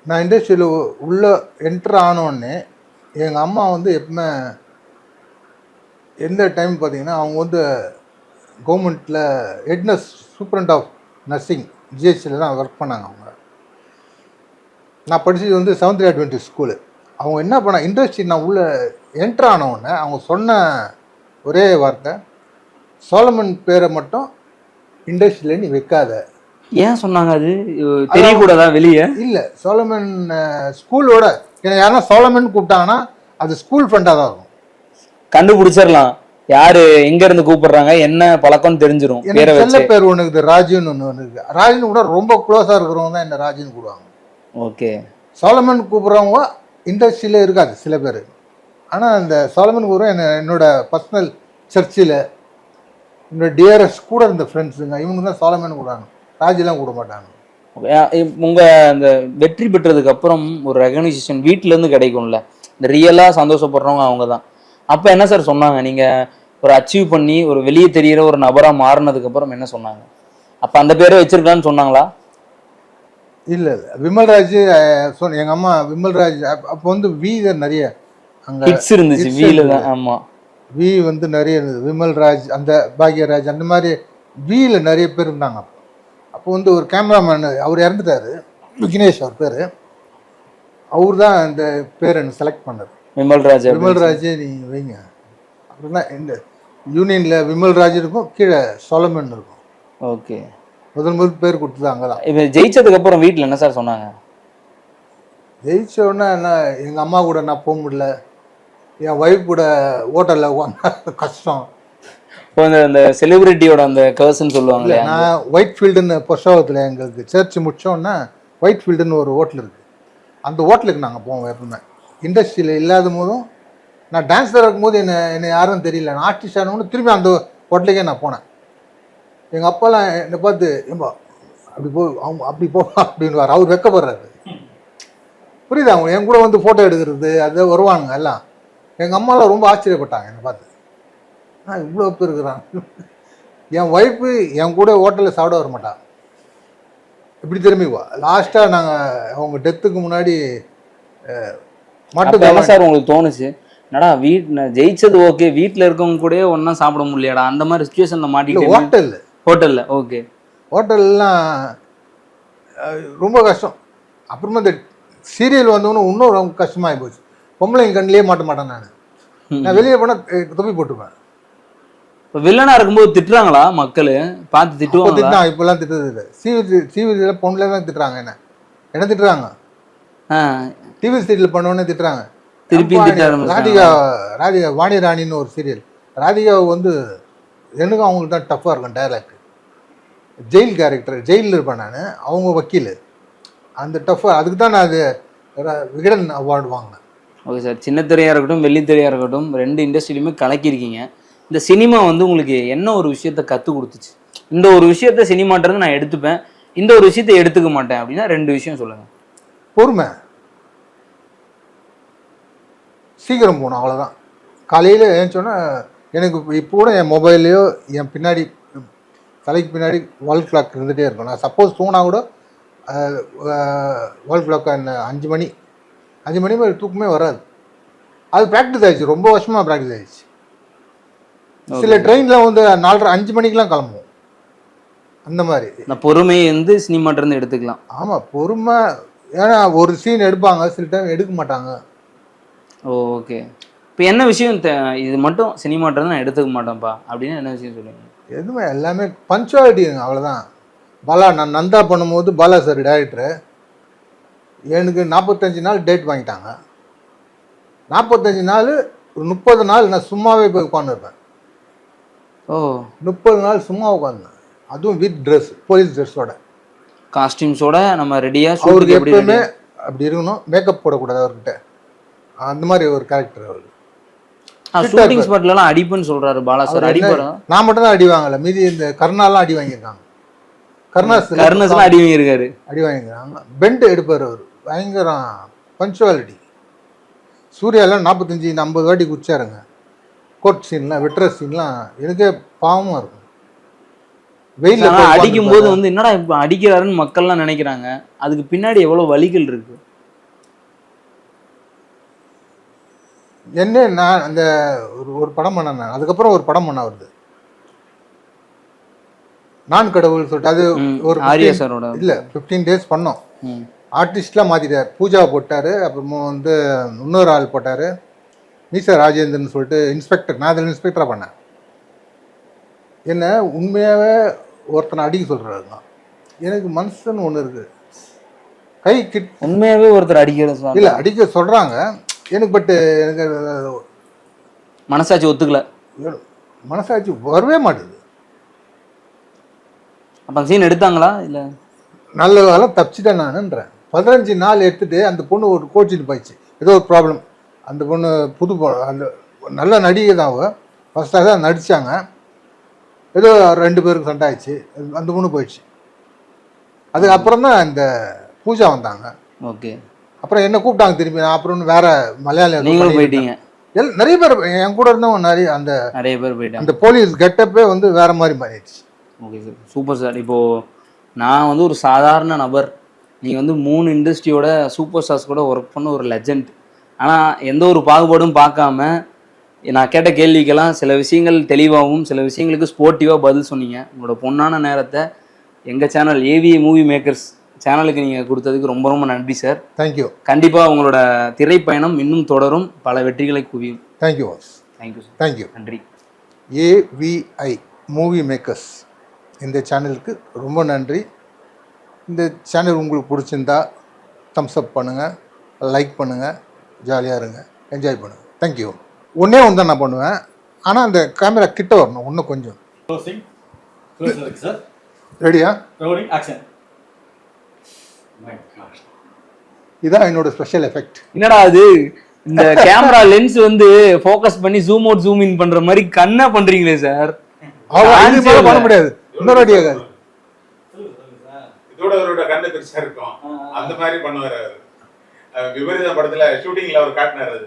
நான் இண்டஸ்ட்ரியில் உள்ளே என்ட்ரு ஆனோடனே எங்கள் அம்மா வந்து எப்பவுமே எந்த டைம் பார்த்தீங்கன்னா அவங்க வந்து கவர்மெண்ட்டில் head nurse superintendent of nursing ஜிஹெச்சில் தான் ஒர்க் பண்ணாங்க அவங்க. நான் படித்தது வந்து 7th Adventist ஸ்கூலு. அவங்க என்ன பண்ண இண்டஸ்ட்ரி நான் உள்ளே என்ட்ரு ஆனவுடனே அவங்க சொன்ன ஒரே வார்த்தை, சோலமன் பேரை மட்டும் இண்டஸ்ட்ரியில் நீ வைக்காத. ஏன் சொன்னாங்க? அது தெரியக்கூடாதா வெளியே? இல்லை, சோலமன் ஸ்கூலோட யாரா சோலமன் கூப்பிட்டாங்கன்னா அது ஸ்கூல் ஃப்ரெண்டாக தான் இருக்கும். கண்டுபிடிச்சிடலாம் யாரு எங்க இருந்து கூப்பிடுறாங்க, என்ன பழக்கம் தெரிஞ்சிடும். செல்ல பேர் ஒன்று இருக்குது, ராஜுன்னு ஒன்று இருக்குது. ராஜுன்னு கூட ரொம்ப க்ளோஸாக இருக்கிறவங்க தான் என்ன ராஜுன்னு கூடுவாங்க. ஓகே. சோலமன் கூப்பிட்றவங்க இண்டஸ்ட்ரியில் இருக்காது சில பேர். ஆனால் அந்த சோலமன் கூப்பிட்ற என்னோட பர்சனல் சர்ச்சில் என்னோட டியரஸ்ட் கூட இருந்த ஃப்ரெண்ட்ஸுங்க இவங்க தான் சோலமன் கூடாங்க, ராஜெலாம் கூட மாட்டாங்க. உங்க அந்த வெற்றி பெற்றதுக்கு அப்புறம் ஒரு ரெகனைசேஷன் வீட்டுல இருந்து கிடைக்கும்ல, இந்த ரியலா சந்தோஷப்படுறவங்க அவங்க தான். அப்ப என்ன சார் சொன்னாங்க? நீங்க ஒரு அச்சீவ் பண்ணி ஒரு வெளியே தெரியிற ஒரு நபரா மாறினதுக்கு அப்புறம் என்ன சொன்னாங்க? அப்ப அந்த பேரை வச்சிருக்கலான்னு சொன்னாங்களா? இல்லை இல்லை, விமல்ராஜ் எங்கள் அம்மா விமல்ராஜ் அப்போ வந்து வி நிறைய அங்கே ஹிட்ஸ் இருந்துச்சு வீல தான். ஆமா, வி வந்து நிறைய இருந்தது. விமல்ராஜ், அந்த பாக்யராஜ், அந்த மாதிரி வியில் நிறைய பேர் இருந்தாங்க. அப்போ வந்து ஒரு கேமராமேன் அவர் இறந்துட்டார், விக்னேஷ் அவர் பேர். அவர் தான் இந்த பேர் எனக்கு செலக்ட் பண்ணார். விமல்ராஜே நீ வைங்க அப்படின்னா. இந்த யூனியனில் விமல்ராஜ் இருக்கும், கீழே சோலமன் இருக்கும். ஓகே. முதல் பேர் கொடுத்தது அங்கே தான். இப்போ ஜெயிச்சதுக்கு அப்புறம் வீட்டில் என்ன சார் சொன்னாங்க? ஜெயிச்ச உடனே என்ன, எங்கள் அம்மா கூட நான் போக முடியல, என் ஒய்ஃப் கூட ஹோட்டலில் உட்காந்து கஷ்டம். இப்போ அந்த செலிபிரிட்டியோட அந்த கர்ஸ்ன்னு சொல்லுவாங்க. நான் ஒயிட் ஃபீல்டுன்னு பொஷாவத்தில் எங்களுக்கு சர்ச் முடித்தோன்னா ஒயிட் ஃபீல்டுன்னு ஒரு ஹோட்டல் இருக்குது. அந்த ஹோட்டலுக்கு நாங்கள் போவோம் எப்பவுமே. இண்டஸ்ட்ரியில் இல்லாத போதும் நான் டான்ஸராக இருக்கும்போது என்னை யாரும் தெரியல. நான் ஆர்டிஸ்ட் ஆனவொன்னு திரும்பி அந்த ஹோட்டலுக்கே நான் போனேன். எங்கள் அப்பாலாம் என்னை பார்த்து ஏம்பா அப்படி போ, அவங்க அப்படி போ அப்படின்னு அவர் வெக்கப்படுறாரு. புரியுது? அவங்க என் கூட வந்து ஃபோட்டோ எடுக்கிறது அது வருவாங்க எல்லாம். எங்கள் அம்மாலாம் ரொம்ப ஆச்சரியப்பட்டாங்க என்னை பார்த்து. இவ்வளோ பேர் இருக்கிறான். என் ஒய்ஃபு என் கூட ஹோட்டலில் சாப்பிட வர மாட்டான். இப்படி திரும்பிக்குவா. லாஸ்ட்டாக நாங்கள் அவங்க டெத்துக்கு முன்னாடி மட்டும் என்ன சார் உங்களுக்கு தோணுச்சு? என்னடா ஜெயிச்சது ஓகே, வீட்டில் இருக்கவங்க கூட ஒன்றா சாப்பிட முடியலடா, அந்த மாதிரி சுச்சுவேஷனில் மாட்டிட்டு ஹோட்டலில். ஓகே, ஹோட்டல்லாம் ரொம்ப கஷ்டம். அப்புறமா இந்த சீரியல் வந்தோன்னு இன்னும் ரொம்ப கஷ்டமாகி போச்சு. பொம்பளைங்க கண்ணிலே மாட்ட மாட்டேன். நான் வெளியே போனால் தொப்பி போட்டுப்பேன். இப்போ வில்லனாக இருக்கும்போது திட்டுறாங்களா மக்கள்? பார்த்து திட்டுவாங்க. இப்போல்லாம் திட்டுறது இல்லை. சிவிசியில் பொண்ணுல தான் திட்டுறாங்க. என்ன திட்டுறாங்க? டிவி சீரியல் பண்ணோன்னே திட்டுறாங்க. திருப்பி ராதிகா வாணிராணின்னு ஒரு சீரியல். ராதிகாவை வந்து எனக்கும் அவங்களுக்கு தான் டஃப்பாக இருக்கும் டைலாக். ஜெயில் கேரக்டர், ஜெயிலில் இருப்பேன் நான், அவங்க வக்கீல். அந்த டஃப்பாக அதுக்கு தான் நான் அது விகடன் அவார்டு வாங்கினேன். Okay sir. சின்ன திரையாக இருக்கட்டும் வெள்ளித்திரையாக இருக்கட்டும், ரெண்டு இண்டஸ்ட்ரியிலுமே கலக்கியிருக்கீங்க. இந்த சினிமா வந்து உங்களுக்கு என்ன ஒரு விஷயத்த கற்றுக் கொடுத்துச்சு? இந்த ஒரு விஷயத்த சினிமாட்டிருந்து நான் எடுத்துப்பேன், இந்த ஒரு விஷயத்த எடுத்துக்க மாட்டேன் அப்படின்னா ரெண்டு விஷயம் சொல்லுங்கள். பொறுமை, சீக்கிரம் போகணும், அவ்வளோதான். காலையில் ஏன்ச்சோன்னா எனக்கு இப்போ கூட என் மொபைல்லையோ என் பின்னாடி தலைக்கு பின்னாடி வால் கிளாக் இருந்துகிட்டே இருக்கும். நான் சப்போஸ் தூங்கினா கூட வால் கிளாக் என்ன 5 மணி மாதிரி தூக்கமே வராது. அது ப்ராக்டிஸ் ஆகிடுச்சு, ரொம்ப வருஷமாக ப்ராக்டிஸ் ஆகிடுச்சு. சில ட்ரெயினில் வந்து 4:30 5 மணிக்கெலாம் கிளம்புவோம். அந்த மாதிரி நான் பொறுமையை வந்து சினிமாட்டிருந்து எடுத்துக்கலாம். ஆமாம், பொறுமை. ஏன்னா ஒரு சீன் எடுப்பாங்க, சில டைம் எடுக்க மாட்டாங்க. ஓகே. இப்போ என்ன விஷயம் இது மட்டும் சினிமாட்டிருந்து நான் எடுத்துக்க மாட்டேன்ப்பா அப்படின்னு என்ன விஷயம் சொல்லுங்கள்? எதுவுமே எல்லாமே பஞ்சுவாலிட்டிங்க, அவ்வளோதான். பாலா, நான் நந்தா பண்ணும்போது பாலா சார் டைரக்டரு எனக்கு 45 நாள் டேட் வாங்கிட்டாங்க. 45 நாள் ஒரு 30 நாள் நான் சும்மாவே போய் உட்காந்துருப்பேன். 30 நாள் சும்மா உட்காந்துருந்தேன். அதுவும் வித் ட்ரெஸ், போலீஸ் ட்ரெஸ்ஸோட, காஸ்டியூம்ஸோட நம்ம ரெடியாக. அவருக்கு எப்பவுமே அப்படி இருக்கணும், மேக்கப் போடக்கூடாது அவர்கிட்ட. அந்த மாதிரி ஒரு கேரக்டர் அவர். ஷூட்டிங் ஸ்பாட்லலாம் அடிப்புன்னு சொல்றாரு பாலா சார். அடிப்பறா நான் மட்டும் தான் அடி வாங்கல, மீதி இந்த கருணாலாம் அடி வாங்கியிருக்காங்க. கருணாஸ்லாம் அடி வாங்கியிருக்காரு. அடி வாங்கியிருக்காங்க. பெண்ட் எடுப்பார் அவர், பயங்கரம் பஞ்சுவாலிட்டி. சூர்யாலாம் 45-50 வாட்டி குச்சாருங்க. கோர்ட் சீன்லாம், வெட்டுற சீன்லாம் எனக்கே பாவமாக இருக்கும். வெயிலில் அடிக்கும் போது வந்து என்னடா இப்போ அடிக்கிறாருன்னு மக்கள்லாம் நினைக்கிறாங்க. அதுக்கு பின்னாடி எவ்வளோ வலிகள் இருக்கு. என்ன நான் அந்த ஒரு படம் பண்ணேன், அதுக்கப்புறம் ஒரு படம் பண்ண வருது நான் கடவுள் சொல்லிட்டு, அது ஒரு ஆரியா சாரோட இல்லை 15 days பண்ணோம். ம். ஆர்டிஸ்ட்லாம் மாற்றிட்டார். பூஜா போட்டார், அப்புறமா வந்து இன்னொரு ஆள் போட்டார், மீசா ராஜேந்திரன் சொல்லிட்டு இன்ஸ்பெக்டர். நான் அதில் இன்ஸ்பெக்டராக பண்ணேன். என்ன உண்மையாகவே ஒருத்தனை அடிக்க சொல்கிறாரு தான். எனக்கு மனசுன்னு ஒன்று இருக்குது, கை உண்மையாகவே ஒருத்தர் அடிக்கிறது இல்லை அடிக்க சொல்கிறாங்க எனக்கு. பட்டு எனக்கு மனசாட்சி ஒத்துக்கல, மனசாட்சி வரவே மாட்டுது. அப்போ சீன் எடுத்தாங்களா இல்லை? நல்ல காலம் தப்பிச்சிட்டேன் நானுன்றேன். 15 நாள் எடுத்துகிட்டு அந்த பொண்ணு ஒரு கோச்சிட்டு போயிடுச்சு, ஏதோ ஒரு ப்ராப்ளம். அந்த பொண்ணு அந்த நல்ல நடிகை தான், அவள் ஃபஸ்ட்டாக தான் நடித்தாங்க. ஏதோ 2 பேருக்கு சண்டை ஆயிடுச்சு, அந்த பொண்ணு போயிடுச்சு. அதுக்கப்புறம் தான் இந்த பூஜா வந்தாங்க. ஓகே. அப்புறம் என்ன கூப்பிட்டாங்க திரும்பி. நான் அப்புறம் வேற மலையாளம் நீங்களும் போயிட்டீங்க. நிறைய பேர் என் கூட இருந்தவங்க நிறைய பேர் போயிட்டாங்க. அந்த போலீஸ் கெட்டப்பே வந்து வேற மாதிரி மாறிடுச்சு. Okay sir, super sir. இப்போது நான் வந்து ஒரு சாதாரண நபர், நீங்கள் வந்து 3 இண்டஸ்ட்ரியோட சூப்பர் ஸ்டார்ஸ் கூட ஒர்க் பண்ண ஒரு லெஜண்ட். ஆனால் எந்த ஒரு பாகுபாடும் பார்க்காம நான் கேட்ட கேள்விக்கெல்லாம் சில விஷயங்கள் தெளிவாகவும் சில விஷயங்களுக்கு ஸ்போர்ட்டிவாக பதில் சொன்னீங்க. உங்களோட பொன்னான நேரத்தை எங்கள் சேனல் ஏவிஏ மூவி மேக்கர்ஸ் சேனலுக்கு நீங்கள் கொடுத்ததுக்கு ரொம்ப ரொம்ப நன்றி சார். தேங்க்யூ. கண்டிப்பாக உங்களோட திரைப்பயணம் இன்னும் தொடரும், பல வெற்றிகளை குவியும். தேங்க்யூ. Thank you sir. தேங்க்யூ. நன்றி. ஏவிஐ மூவி மேக்கர்ஸ் இந்த சேனலுக்கு ரொம்ப நன்றி. இந்த சேனல் உங்களுக்கு பிடிச்சிருந்தா தம்ஸ் அப் பண்ணுங்கள், லைக் பண்ணுங்கள், ஜாலியாக இருங்க, என்ஜாய் பண்ணுங்கள். தேங்க்யூ. ஒன்றே ஒன்று தான் நான் பண்ணுவேன், ஆனால் அந்த கேமரா கிட்ட வரணும் இன்னும் கொஞ்சம். ரெடியா? இதான் என்னோட ஸ்பெஷல் எஃபெக்ட். என்னடா அது, இந்த கேமரா லென்ஸ் வந்து ஃபோக்கஸ் பண்ணி ஜூம் அவுட் ஜூம் இன் பண்ற மாதிரி கண்ணா பண்றீங்களே சார். பண்ண முடியாது, இன்னொரு அடியாக இதோட கண்ணு பெருசா இருக்கும், அந்த மாதிரி பண்ணுவாரு. விபரீத படத்துல ஷூட்டிங்ல அவர் காட்டினாரு.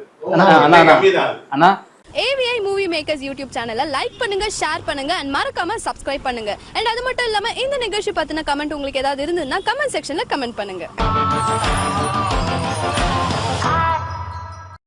அண்ணா AVI மூவி மேக்கர்ஸ் யூடியூப் சேனலை லைக் பண்ணுங்க, ஷேர் பண்ணுங்க அண்ட் மறக்காம சப்ஸ்கிரைப் பண்ணுங்க. அண்ட் அது மட்டும் இல்லாம இந்த நிகழ்ச்சி பத்தின கமெண்ட் உங்களுக்கு ஏதாவது இருந்ததுன்னா கமெண்ட் செக்ஷன்ல கமெண்ட் பண்ணுங்க.